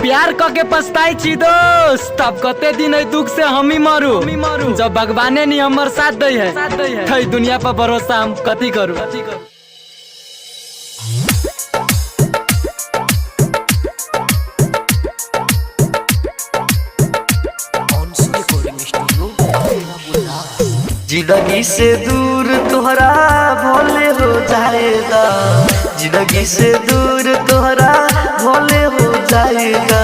प्यार के पछताई छी दोस्त, तब कते दिन है दुख से हम ही मरू। जब भगवाने नहीं हमर साथ दे है दुनिया पर भरोसा हम कथी करू। जिंदगी से दूर तोहरा भोले हो जाएगा, जिंदगी से दूर तोहरा भोले हो जाएगा।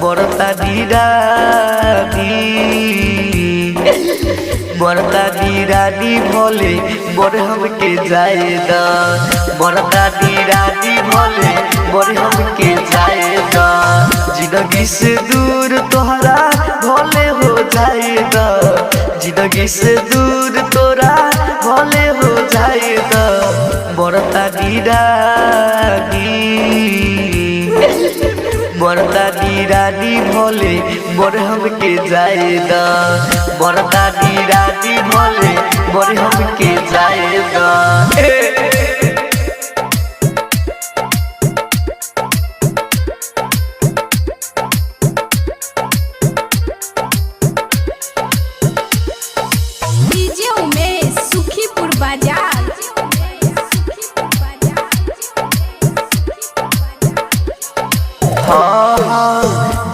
मरता दीरानी मरता दीरानी भोले मोरे हमके जाएगा, मरता दीरानी भोले मोरे हमके जाएगा। जिंदगी से दूर तोहरा भोले हो जाएगा, जिंदगी से दूर तोरा भोले हो जाएगा। मरता दीरानी मरता दीरानी भोले मोरे हमके जाएगा, मरता दीरानी भोले मोरे हमके जाएगा।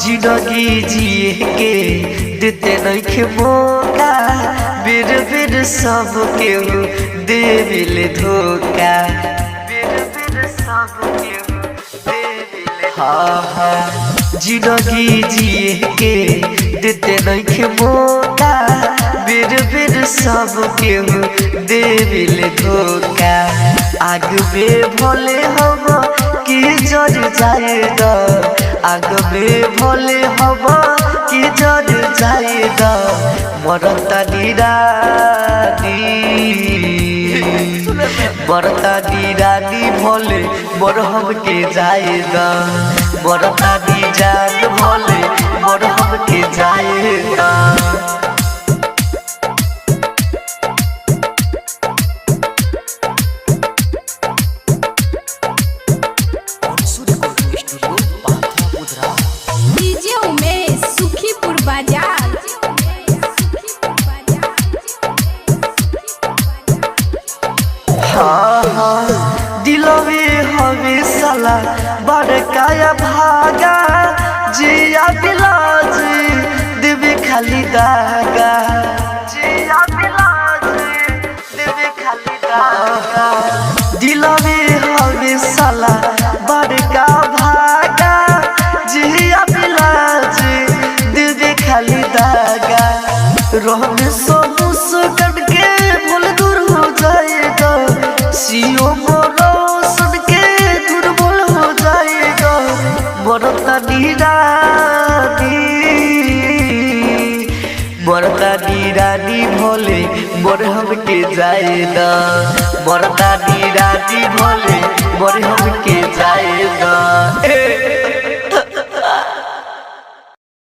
जिंदगी जिए के देते नइखे मौका, बेर बेर सब केहू देविले धोखा, बेर बेर सब केहू देविले धोखा। जिंदगी जिए के देते नइखे मौका, बेर बेर सब केहू देविले धोखा। आग में भोले हम की जड़ जाएगा, आग में भोले हम की जड़ जाएगा। मरता दीरानी मरता दीरानी भोले मोर हमके जाएगा, मरता दीजान भोले मोर हमके जाएगा। दिलवे हमें साला बड़काया भागा, जिया बिलाज देवे खाली दागा, जिया बिलाज देवे खाली दागा। दिलवे हमें साला बड़का भागा, जिया बिलाज देवे खाली दागा। रहने सब मुस्कुर के भूल दूर हो जाएगा, सीओ मोरो सुन के दूर बोल हो जाएगा। मरता दीरानी मरता दीरानी भोले मोरे हमके जाएगा, मरता दीरानी भोले मोरे हमके जाएगा।